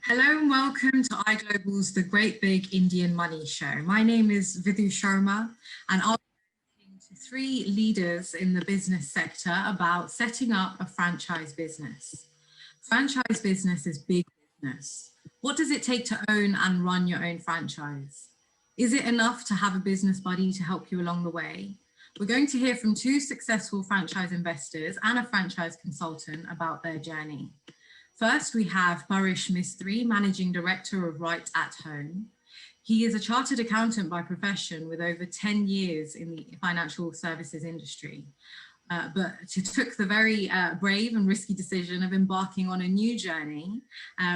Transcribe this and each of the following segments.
Hello and welcome to iGlobal's The Great Big Indian Money Show. My name is Vidhu Sharma and I'll be talking to three leaders in the business sector about setting up a franchise business. Franchise business is big business. What does it take to own and run your own franchise? Is it enough to have a business buddy to help you along the way? We're going to hear from two successful franchise investors and a franchise consultant about their journey. First, we have Parish Mistry, Managing Director of Right at Home. He is a chartered accountant by profession with over 10 years in the financial services industry. But he took the very brave and risky decision of embarking on a new journey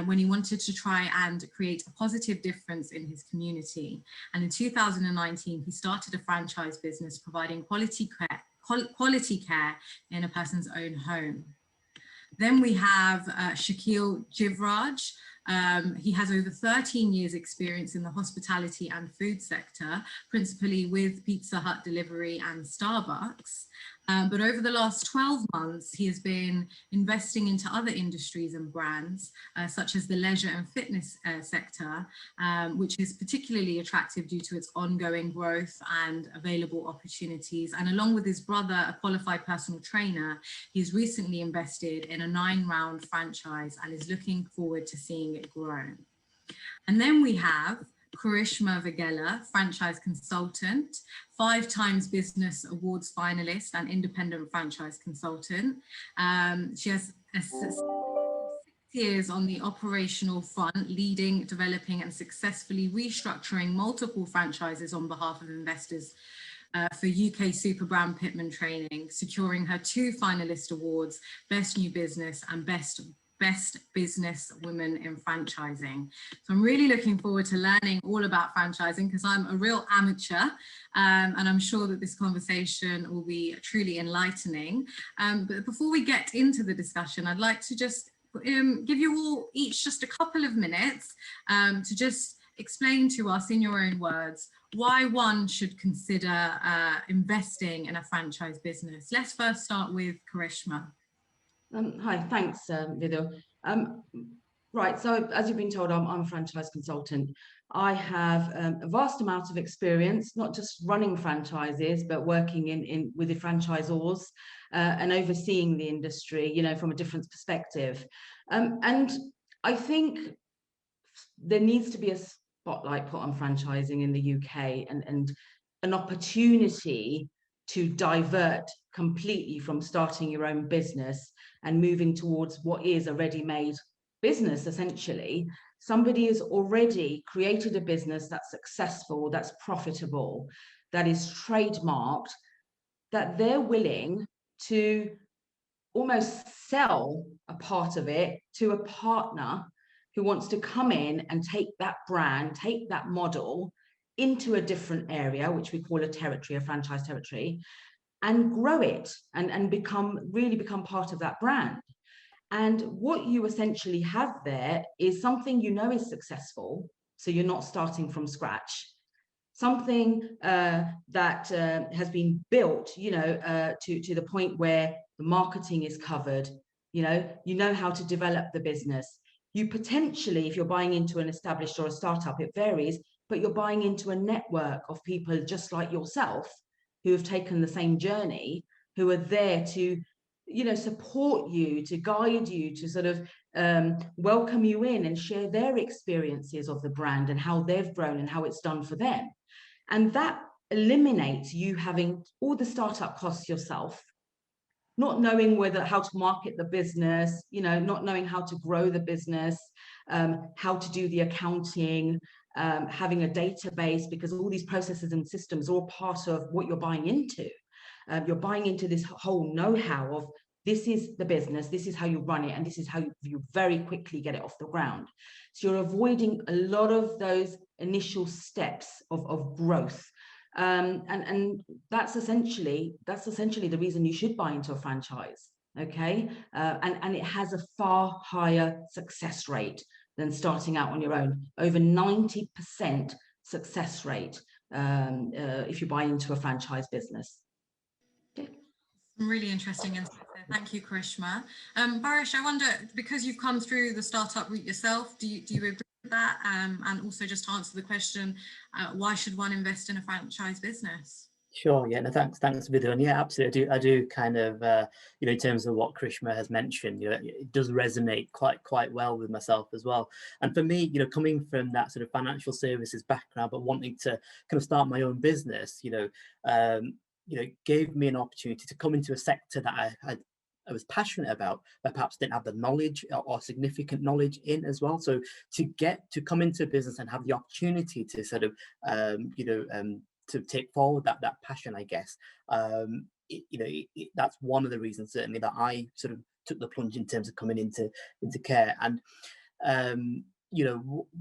when he wanted to try and create a positive difference in his community. And in 2019, he started a franchise business providing quality care in a person's own home. Then we have Shakil Jivraj. He has over 13 years experience in the hospitality and food sector, principally with Pizza Hut delivery and Starbucks. But over the last 12 months, he has been investing into other industries and brands, such as the leisure and fitness sector, which is particularly attractive due to its ongoing growth and available opportunities. And along with his brother, a qualified personal trainer, he's recently invested in a 9-round franchise and is looking forward to seeing it grow. And then we have Karishma Vaghela, franchise consultant, 5 times Business Awards finalist and independent franchise consultant. She has 6 years on the operational front, leading, developing and successfully restructuring multiple franchises on behalf of investors for UK Super Brand Pitman Training, securing her 2 finalist awards, Best New Business and Best Business Women in Franchising. So I'm really looking forward to learning all about franchising because I'm a real amateur and I'm sure that this conversation will be truly enlightening. But before we get into the discussion, I'd like to just give you all each just a couple of minutes to just explain to us in your own words why one should consider investing in a franchise business. Let's first start with Karishma. Hi, thanks, Vidhu. Right, so as you've been told, I'm a franchise consultant. I have a vast amount of experience, not just running franchises, but working with the franchisors and overseeing the industry, you know, from a different perspective. And I think there needs to be a spotlight put on franchising in the UK and an opportunity to divert completely from starting your own business and moving towards what is a ready-made business, essentially. Somebody has already created a business that's successful, that's profitable, that is trademarked, that they're willing to almost sell a part of it to a partner who wants to come in and take that brand, take that model into a different area, which we call a territory, a franchise territory, and grow it and really become part of that brand. And what you essentially have there is something you know is successful, so you're not starting from scratch. Something that has been built, you know, to the point where the marketing is covered. You know how to develop the business. You potentially, if you're buying into an established or a startup, it varies, but you're buying into a network of people just like yourself who have taken the same journey, who are there to, you know, support you, to guide you, to sort of welcome you in and share their experiences of the brand and how they've grown and how it's done for them. And that eliminates you having all the startup costs yourself, not knowing how to market the business, you know, not knowing how to grow the business, how to do the accounting, having a database, because all these processes and systems are all part of what you're buying into. You're buying into this whole know-how of this is the business, this is how you run it, and this is how you very quickly get it off the ground. So you're avoiding a lot of those initial steps of growth. And that's essentially the reason you should buy into a franchise. Okay, and it has a far higher success rate than starting out on your own. Over 90% success rate if you buy into a franchise business. Okay. Some really interesting insights there. Thank you, Karishma. Barish, I wonder, because you've come through the startup route yourself, do you agree with that? And also just to answer the question, why should one invest in a franchise business? Sure. Yeah. No. Thanks, Vidhu. And yeah, absolutely. I do kind of, in terms of what Krishma has mentioned, it does resonate quite well with myself as well. And for me, coming from that sort of financial services background, but wanting to kind of start my own business, gave me an opportunity to come into a sector that I was passionate about, but perhaps didn't have the knowledge or significant knowledge in as well. So to come into a business and have the opportunity to sort of, to take forward that passion, I guess, that's one of the reasons certainly that I sort of took the plunge in terms of coming into care. And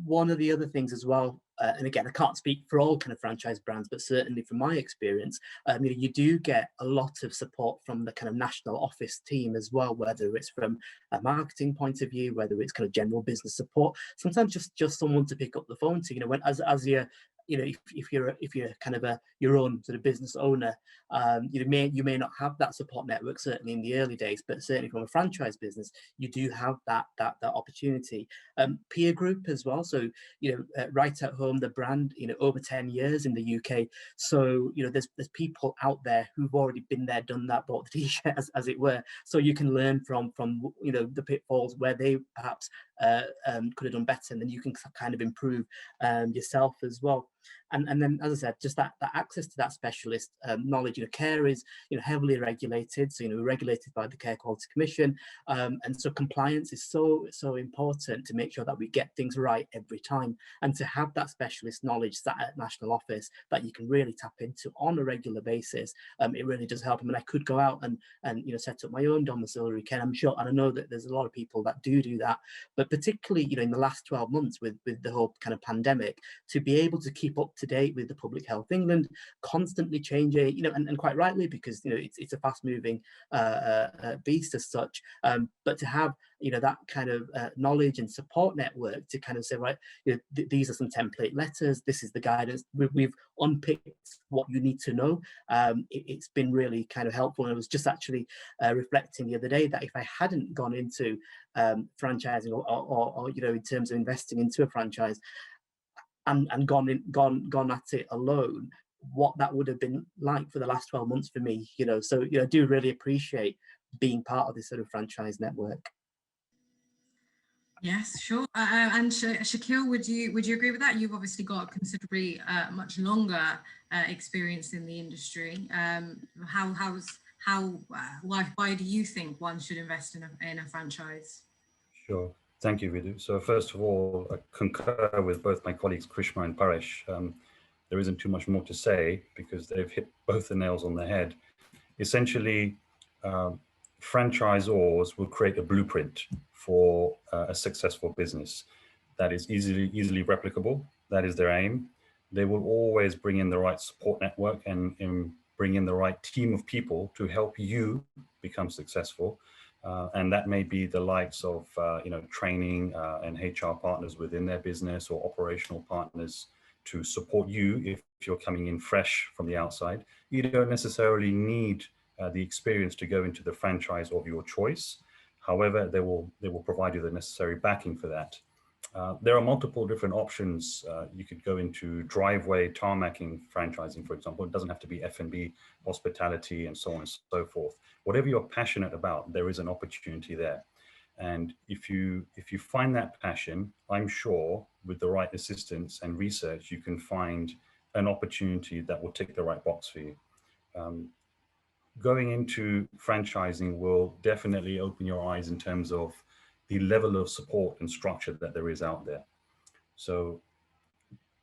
one of the other things as well, and again, I can't speak for all kind of franchise brands, but certainly from my experience, you do get a lot of support from the kind of national office team as well, whether it's from a marketing point of view, whether it's kind of general business support, sometimes just someone to pick up the phone to, when as you're if you're kind of your own sort of business owner, you may not have that support network certainly in the early days, but certainly from a franchise business, you do have that opportunity. Peer group as well. So Right at Home, the brand, over 10 years in the UK. So there's people out there who've already been there, done that, bought the t-shirt as it were. So you can learn from the pitfalls where they perhaps could have done better, and then you can kind of improve yourself as well. And then, as I said, just that access to that specialist knowledge. Care is heavily regulated, so regulated by the Care Quality Commission, and so compliance is so important to make sure that we get things right every time, and to have that specialist knowledge sat at national office that you can really tap into on a regular basis. It really does help. I mean, I could go out and set up my own domiciliary care, I'm sure, and I know that there's a lot of people that do that, but particularly in the last 12 months with the whole kind of pandemic, to be able to keep up to date with the Public Health England, constantly changing, and quite rightly, because it's a fast-moving beast as such. But to have that kind of knowledge and support network to kind of say, right, these are some template letters, this is the guidance, we've unpicked what you need to know. It's been really kind of helpful. And I was just actually reflecting the other day that if I hadn't gone into franchising or in terms of investing into a franchise, and gone at it alone, what that would have been like for the last 12 months for me. So I do really appreciate being part of this sort of franchise network. Yes, sure. And Shakil, would you agree with that? You've obviously got considerably much longer experience in the industry. Why do you think one should invest in a franchise? Sure. Thank you, Vidhu. So first of all, I concur with both my colleagues, Krishma and Paresh. There isn't too much more to say because they've hit both the nails on the head. Essentially, franchisors will create a blueprint for a successful business that is easily replicable. That is their aim. They will always bring in the right support network and bring in the right team of people to help you become successful. And that may be the likes of training and HR partners within their business, or operational partners to support you if you're coming in fresh from the outside. You don't necessarily need the experience to go into the franchise of your choice. However, they will provide you the necessary backing for that. There are multiple different options. You could go into driveway tarmacking franchising, for example. It doesn't have to be F&B, hospitality, and so on and so forth. Whatever you're passionate about, there is an opportunity there. And if you find that passion, I'm sure with the right assistance and research, you can find an opportunity that will tick the right box for you. Going into franchising will definitely open your eyes in terms of the level of support and structure that there is out there. So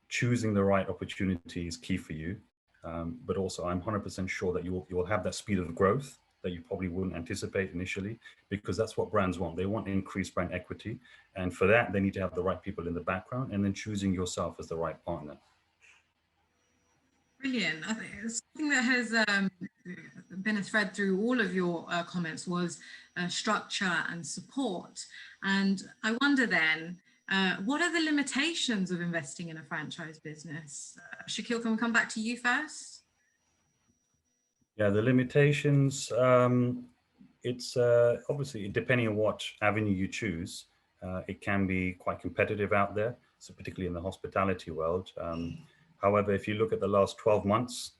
choosing the right opportunity is key for you. But also I'm 100% sure that you will have that speed of growth that you probably wouldn't anticipate initially, because that's what brands want. They want increased brand equity. And for that, they need to have the right people in the background, and then choosing yourself as the right partner. Brilliant. I think something that has been a thread through all of your comments was structure and support. And I wonder then, what are the limitations of investing in a franchise business? Shakil, can we come back to you first? Yeah, the limitations, it's obviously depending on what avenue you choose, it can be quite competitive out there, so particularly in the hospitality world. However, if you look at the last 12 months,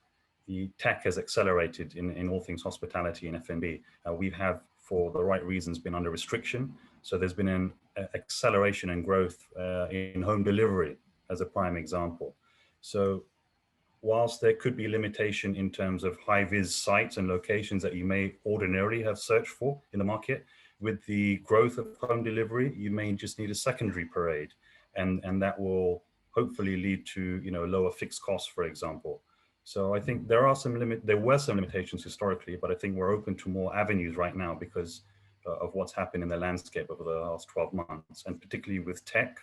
the tech has accelerated in all things hospitality and F&B. We have, for the right reasons, been under restriction. So there's been an acceleration and growth in home delivery as a prime example. So whilst there could be limitation in terms of high-vis sites and locations that you may ordinarily have searched for in the market, with the growth of home delivery, you may just need a secondary parade, and that will hopefully lead to, you know, lower fixed costs, for example. So I think there were some limitations historically, but I think we're open to more avenues right now because of what's happened in the landscape over the last 12 months, and particularly with tech.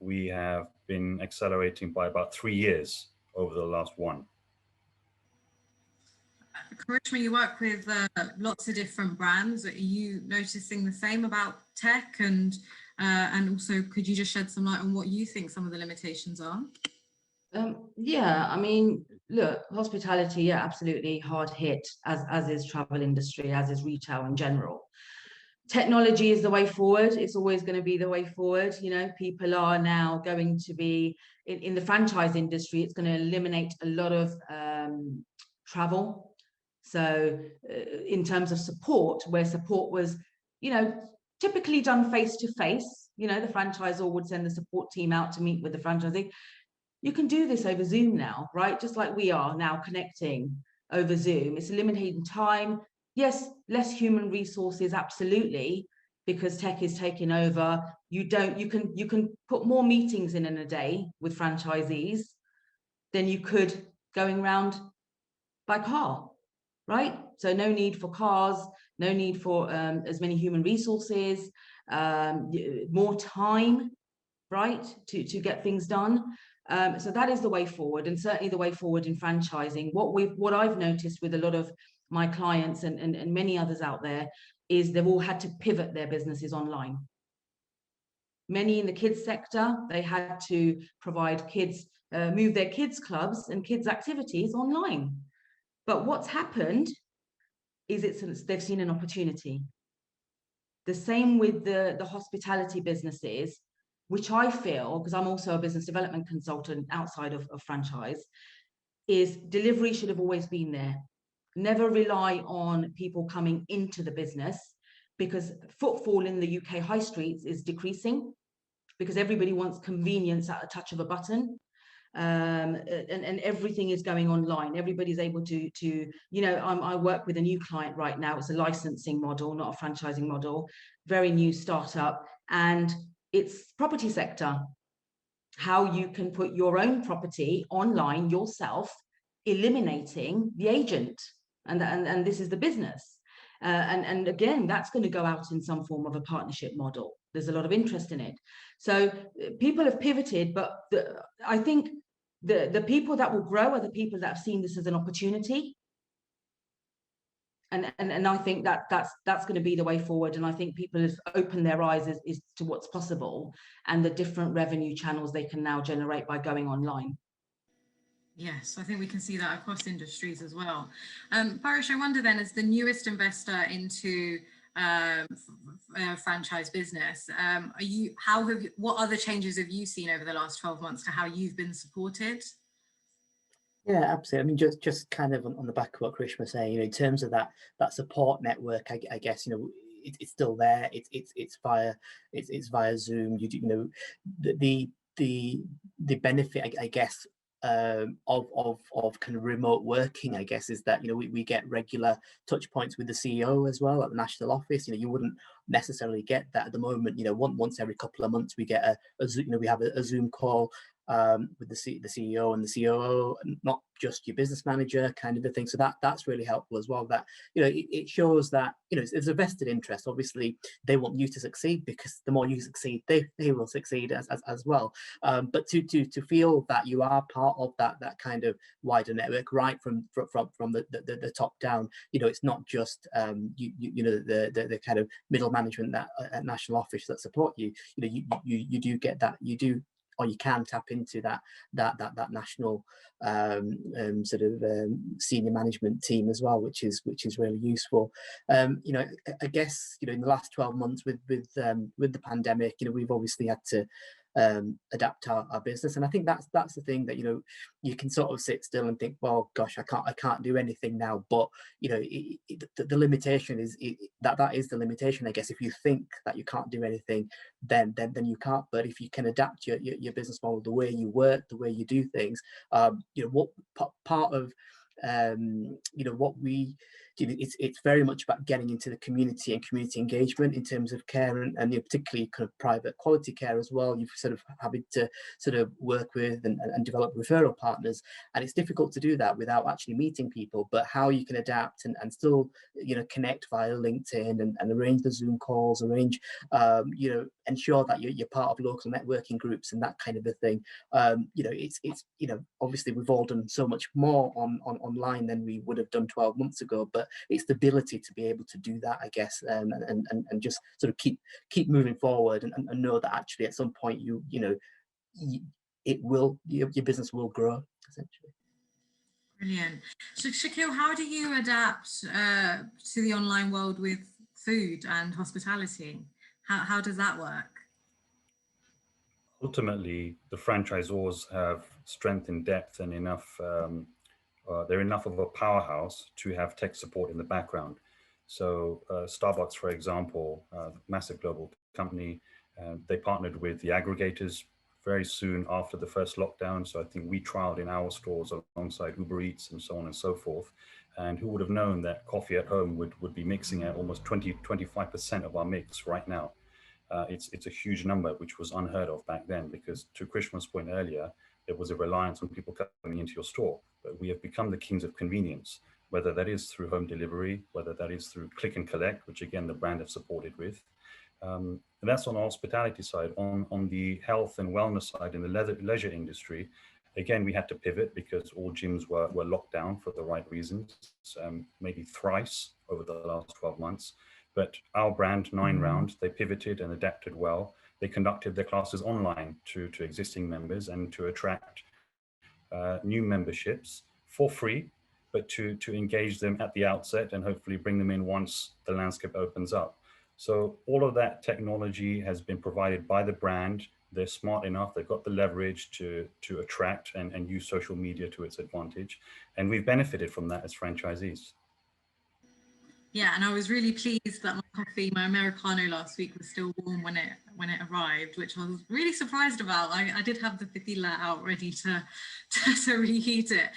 We have been accelerating by about 3 years over the last one. Karishma, you work with lots of different brands. Are you noticing the same about tech? And also, could you just shed some light on what you think some of the limitations are? Yeah, I mean, look, hospitality, yeah, absolutely hard hit, as is travel industry, as is retail in general. Technology is the way forward. It's always going to be the way forward. You know, people are now going to be in the franchise industry. It's going to eliminate a lot of travel. So in terms of support, where support was, you know, typically done face to face, you know, the franchisor would send the support team out to meet with the franchisee. You can do this over Zoom now, right? Just like we are now connecting over Zoom. It's eliminating time. Yes, less human resources, absolutely, because tech is taking over. You can put more meetings in a day with franchisees than you could going around by car, right? So no need for cars, no need for as many human resources, more time, right, to get things done. So that is the way forward, and certainly the way forward in franchising. What I've noticed with a lot of my clients and many others out there is they've all had to pivot their businesses online. Many in the kids sector, they had to provide kids, move their kids clubs and kids activities online. But what's happened is they've seen an opportunity. The same with the hospitality businesses, which I feel, because I'm also a business development consultant outside of franchise, is delivery should have always been there. Never rely on people coming into the business, because footfall in the UK high streets is decreasing because everybody wants convenience at a touch of a button. And everything is going online. Everybody's able to you know, I work with a new client right now. It's a licensing model, not a franchising model, very new startup, and it's property sector. How you can put your own property online yourself, eliminating the agent, and this is the business. And again, that's going to go out in some form of a partnership model. There's a lot of interest in it. So people have pivoted, but I think the people that will grow are the people that have seen this as an opportunity. And I think that's going to be the way forward. And I think people have opened their eyes as to what's possible and the different revenue channels they can now generate by going online. Yes, I think we can see that across industries as well. Parish, I wonder then, as the newest investor into franchise business, what other changes have you seen over the last 12 months to how you've been supported? Yeah, absolutely. I mean, just kind of on the back of what Karishma was saying, you know, in terms of that support network, I guess, you know, it's still there. It's via Zoom. You know, the benefit, I guess, of kind of remote working, I guess, is that, you know, we get regular touch points with the CEO as well at the national office. You know, you wouldn't necessarily get that at the moment. You know, once every couple of months we get a Zoom, you know, we have a Zoom call with the CEO and the COO, and not just your business manager, kind of a thing. So that's really helpful as well. That, you know, it shows that, you know, it's a vested interest. Obviously, they want you to succeed, because the more you succeed, they will succeed as well. But to feel that you are part of that kind of wider network, right from the top down. You know, it's not just you know, the kind of middle management that at national office that support you. You know, you do get that. You do or you can tap into that national senior management team as well, which is really useful. You know, I guess, you know, in the last 12 months with the pandemic, you know, we've obviously had to adapt our business, and I think that's the thing, that, you know, you can sort of sit still and think, well, gosh, I can't do anything now. But, you know, the limitation is that is the limitation, I guess. If you think that you can't do anything, then you can't. But if you can adapt your business model, the way you work, the way you do things, you know, what part of you know, what we do, it's very much about getting into the community and community engagement in terms of care, and you know, particularly kind of private quality care as well. You've sort of having to sort of work with and develop referral partners, and it's difficult to do that without actually meeting people. But how you can adapt and still, you know, connect via LinkedIn and arrange the Zoom calls, arrange you know, ensure that you're part of local networking groups and that kind of a thing. You know, it's you know, obviously we've all done so much more online than we would have done 12 months ago, but it's the ability to be able to do that, I guess, and just sort of keep moving forward, and know that actually at some point you know, it will, your business will grow, essentially. Brilliant. So Shakil, how do you adapt to the online world with food and hospitality? How does that work? Ultimately, the franchisors have strength in depth and enough, they're enough of a powerhouse to have tech support in the background. So Starbucks, for example, massive global company, they partnered with the aggregators very soon after the first lockdown. So I think we trialed in our stores alongside Uber Eats and so on and so forth. And who would have known that coffee at home would be mixing at almost 25% of our mix right now. It's a huge number, which was unheard of back then, because to Krishma's point earlier, there was a reliance on people coming into your store. But we have become the kings of convenience, whether that is through home delivery, whether that is through click and collect, which again, the brand have supported with. And that's on the hospitality side. On the health and wellness side, in the leisure industry, again, we had to pivot because all gyms were locked down for the right reasons, maybe thrice over the last 12 months. But our brand, 9Round, they pivoted and adapted well. They conducted their classes online to existing members and to attract new memberships for free, but to engage them at the outset and hopefully bring them in once the landscape opens up. So all of that technology has been provided by the brand. They're smart enough, they've got the leverage to attract and use social media to its advantage. And we've benefited from that as franchisees. Yeah, and I was really pleased that my coffee, my Americano last week, was still warm when it arrived, which I was really surprised about. I did have the tequila out ready to reheat it.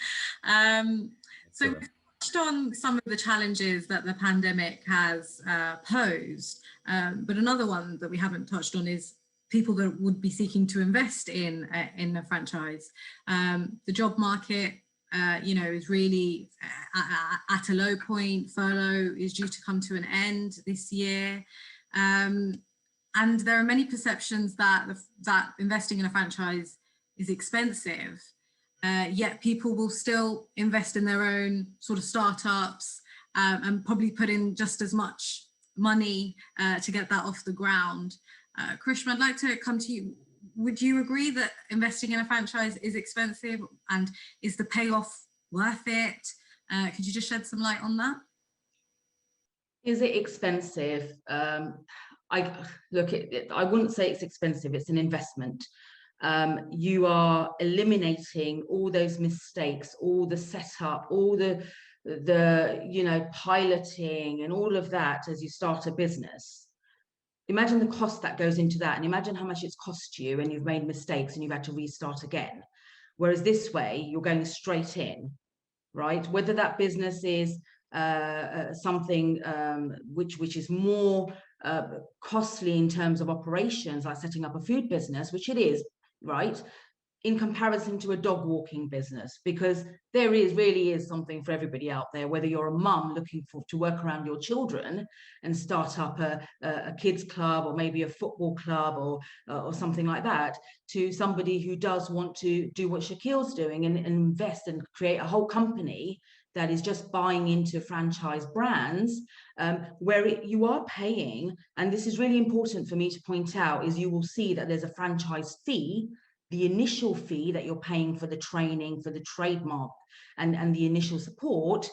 So we touched on some of the challenges that the pandemic has posed, but another one that we haven't touched on is people that would be seeking to invest in a franchise. The job market, you know, is really at a low point. Furlough is due to come to an end this year. And there are many perceptions that investing in a franchise is expensive, yet people will still invest in their own sort of startups and probably put in just as much money to get that off the ground. Krishma, I'd like to come to you. Would you agree that investing in a franchise is expensive, and is the payoff worth it? Could you just shed some light on that? Is it expensive? I wouldn't say it's expensive. It's an investment. You are eliminating all those mistakes, all the setup, all the you know, piloting and all of that as you start a business. Imagine the cost that goes into that, and imagine how much it's cost you, and you've made mistakes and you've had to restart again. Whereas this way, you're going straight in, right? Whether that business is something which is more costly in terms of operations, like setting up a food business, which it is, right? In comparison to a dog walking business, because there really is something for everybody out there, whether you're a mum looking to work around your children and start up a kids club, or maybe a football club, or something like that, to somebody who does want to do what Shakil's doing and invest and create a whole company that is just buying into franchise brands, where you are paying, and this is really important for me to point out, is you will see that there's a franchise fee the initial fee that you're paying for the training, for the trademark and the initial support,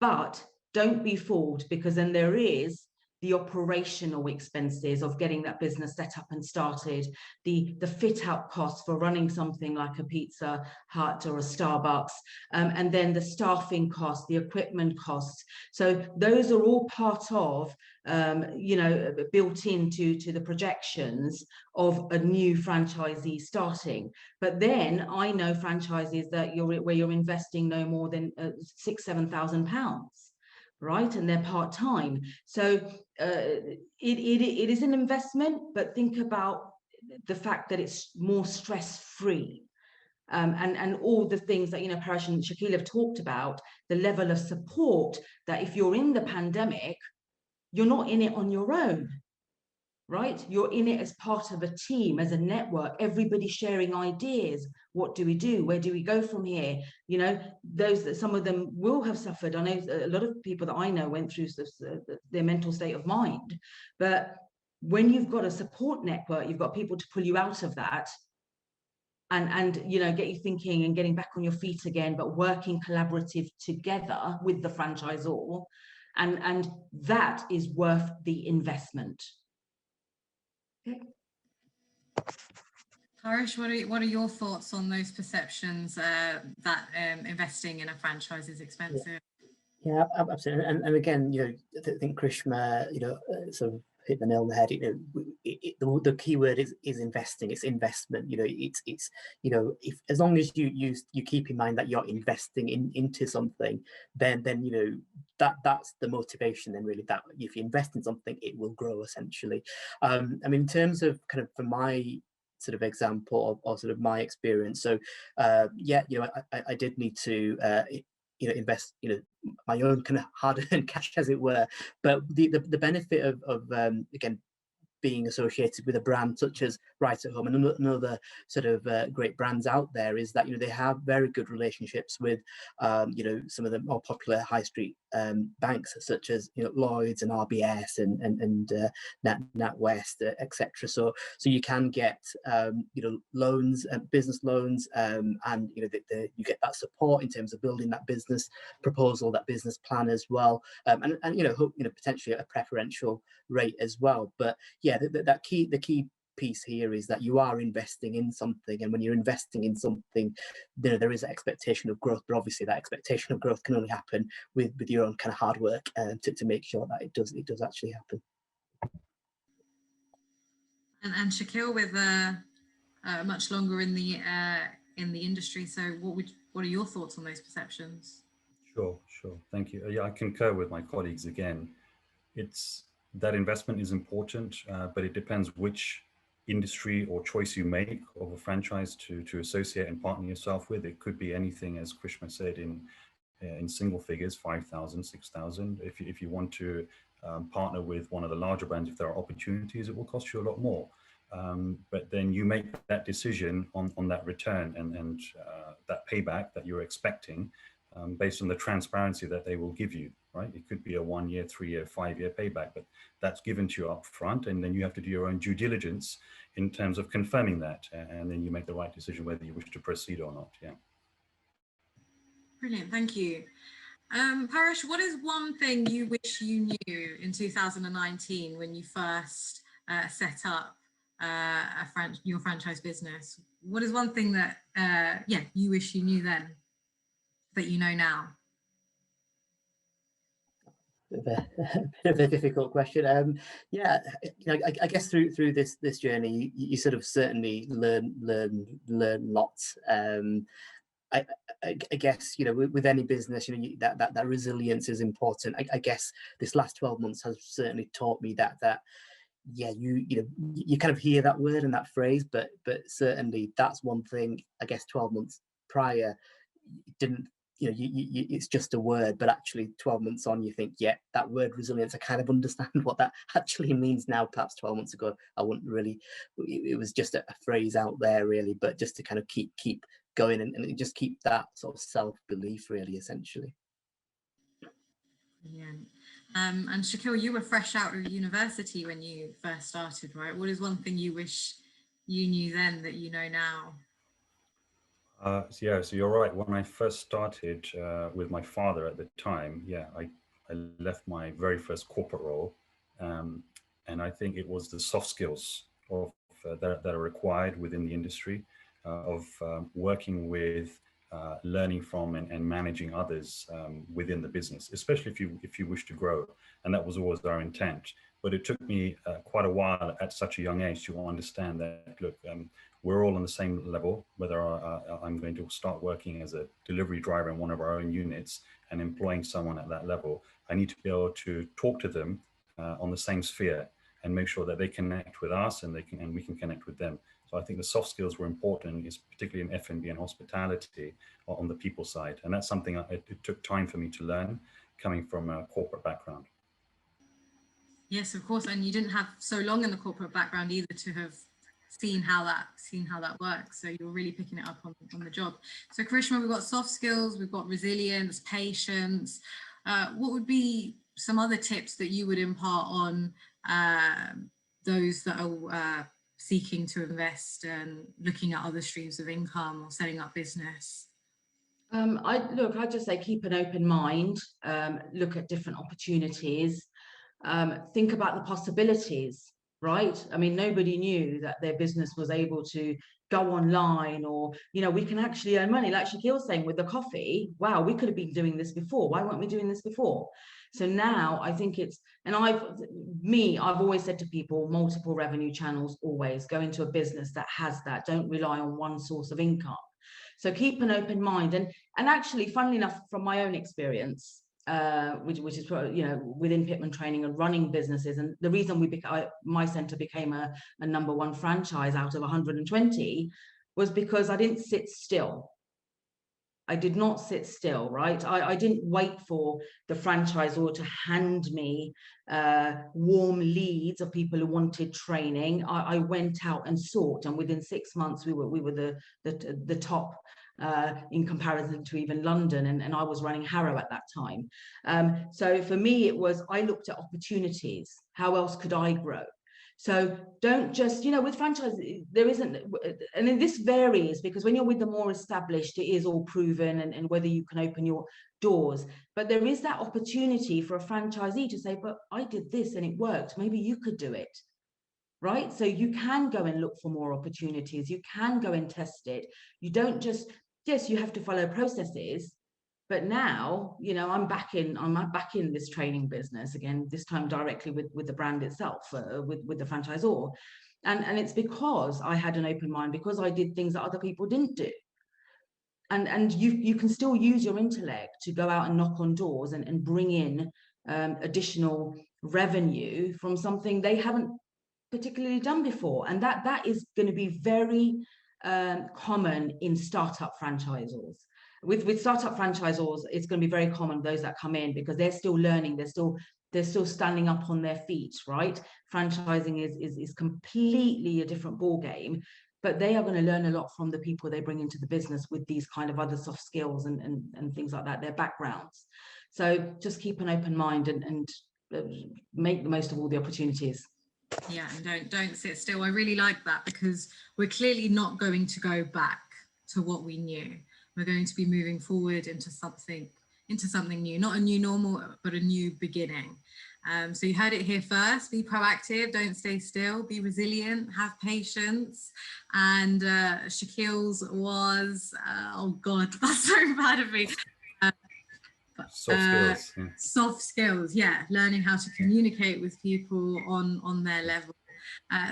but don't be fooled, because then there is the operational expenses of getting that business set up and started, the fit out costs for running something like a Pizza Hut or a Starbucks, and then the staffing costs, the equipment costs. So those are all part of, you know, built into the projections of a new franchisee starting. But then I know franchises that where you're investing no more than £6,000-7,000. Right, and they're part-time. So it is an investment, but think about the fact that it's more stress-free. And all the things that, you know, Paresh and Shakil have talked about, the level of support that if you're in the pandemic, you're not in it on your own, right? You're in it as part of a team, as a network, everybody sharing ideas. What do we do? Where do we go from here? You know, some of them will have suffered. I know a lot of people that I know went through their mental state of mind. But when you've got a support network, you've got people to pull you out of that and you know, get you thinking and getting back on your feet again, but working collaborative together with the franchisor. And that is worth the investment. Okay. Paresh, what are your thoughts on those perceptions that investing in a franchise is expensive? Yeah, absolutely. And again, you know, I think Krishma, you know, sort of hit the nail on the head. You know, the key word is investing. It's investment. You know, it's you know, if as long as you keep in mind that you're investing into something, then you know that's the motivation. Then really, that if you invest in something, it will grow essentially. I mean, in terms of kind of for my sort of example or sort of my experience. So yeah, you know, I did need to you know, invest, you know, my own kind of hard-earned cash, as it were. But the benefit of again, being associated with a brand such as Right at Home and another sort of great brands out there is that, you know, they have very good relationships with, you know, some of the more popular high street banks such as, you know, Lloyds and RBS and NatWest, etc. So you can get, you know, loans, business loans, and, you know, you get that support in terms of building that business proposal, that business plan as well, and you know, potentially at a preferential rate as well. But yeah, the key piece here is that you are investing in something, and when you're investing in something, you know, there is an expectation of growth, but obviously that expectation of growth can only happen with your own kind of hard work to make sure that it does actually happen. And Shakil, with much longer in the industry, so what are your thoughts on those perceptions? Sure. Thank you. Yeah, I concur with my colleagues again. It's that investment is important, but it depends which industry or choice you make of a franchise to associate and partner yourself with. It could be anything, as Krishma said, in single figures, 5,000, 6,000. If you want to partner with one of the larger brands, if there are opportunities, it will cost you a lot more. But then you make that decision on that return and that payback that you're expecting based on the transparency that they will give you, right? It could be a 1 year, 3 year, 5 year payback, but that's given to you up front, and then you have to do your own due diligence in terms of confirming that, and then you make the right decision whether you wish to proceed or not. Yeah. Brilliant, thank you. Paresh, what is one thing you wish you knew in 2019 when you first set up your franchise business? What is one thing that you wish you knew then that you know now? Bit of a difficult question. Yeah, you know, I guess through this journey, you sort of certainly learn lots. I guess, you know, with any business, you know, that resilience is important. I guess this last 12 months has certainly taught me that yeah, you know, you kind of hear that word and that phrase, but certainly that's one thing. I guess 12 months prior didn't, you know, it's just a word, but actually 12 months on, you think, yeah, that word resilience, I kind of understand what that actually means now. Perhaps 12 months ago, I wouldn't really, it was just a phrase out there really, but just to kind of keep going and just keep that sort of self-belief really, essentially. Brilliant. And Shakil, you were fresh out of university when you first started, right? What is one thing you wish you knew then that you know now? So you're right. When I first started with my father at the time, I left my very first corporate role, um, and I think it was the soft skills of that are required within the industry, of working with, learning from, and managing others within the business, especially if you wish to grow, and that was always our intent. But it took me quite a while at such a young age to understand that, look, we're all on the same level, whether I'm going to start working as a delivery driver in one of our own units and employing someone at that level. I need to be able to talk to them on the same sphere and make sure that they connect with us and we can connect with them. So I think the soft skills were important, is particularly in F&B and hospitality on the people side. And that's something it took time for me to learn, coming from a corporate background. Yes, of course. And you didn't have so long in the corporate background either to have seen how that works. So you're really picking it up on the job. So Karishma, we've got soft skills, we've got resilience, patience. What would be some other tips that you would impart on those that are seeking to invest and looking at other streams of income or setting up business? I just say keep an open mind, look at different opportunities, think about the possibilities, right? I mean, nobody knew that their business was able to go online, or, you know, we can actually earn money. Like Shakil was saying with the coffee, wow, we could have been doing this before. Why weren't we doing this before? So now I think it's, and I've always said to people, multiple revenue channels, always go into a business that has that. Don't rely on one source of income. So keep an open mind. And actually, funnily enough, from my own experience, which is, you know, within Pitman Training and running businesses, and the reason my centre became a #1 franchise out of 120 was because I didn't sit still. I did not sit still, right? I didn't wait for the franchisor to hand me warm leads of people who wanted training. I went out and sought, and within 6 months we were the top in comparison to even London, and I was running Harrow at that time. So for me, it was, I looked at opportunities. How else could I grow? So don't just, you know, with franchise, there isn't, and then this varies because when you're with the more established, it is all proven and whether you can open your doors. But there is that opportunity for a franchisee to say, but I did this and it worked. Maybe you could do it. Right? So you can go and look for more opportunities. You can go and test it. You don't just, yes, you have to follow processes. But now, you know, I'm back in this training business again, this time directly with the brand itself, with the franchisor. And it's because I had an open mind, because I did things that other people didn't do. And you can still use your intellect to go out and knock on doors and bring in additional revenue from something they haven't particularly done before. And that is going to be very common in startup franchisors. With startup franchisors, it's going to be very common, those that come in, because they're still learning, they're still standing up on their feet, right? Franchising is completely a different ball game, but they are going to learn a lot from the people they bring into the business with these kind of other soft skills and things like that, their backgrounds. So just keep an open mind and make the most of all the opportunities. Yeah, and don't sit still. I really like that, because we're clearly not going to go back to what we knew. We're going to be moving forward into something new, not a new normal, but a new beginning. So you heard it here first. Be proactive, don't stay still, be resilient, have patience. And Shakil's was, oh God, that's so bad of me. Soft skills. Yeah. Soft skills, yeah, learning how to communicate with people on their level.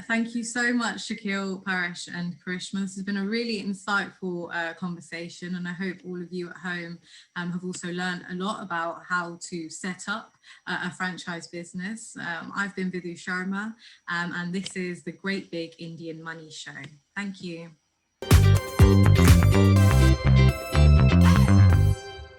Thank you so much, Shakil, Paresh and Karishma. This has been a really insightful conversation, and I hope all of you at home have also learned a lot about how to set up a franchise business. I've been Vidhu Sharma, and this is the Great Big Indian Money Show. Thank you.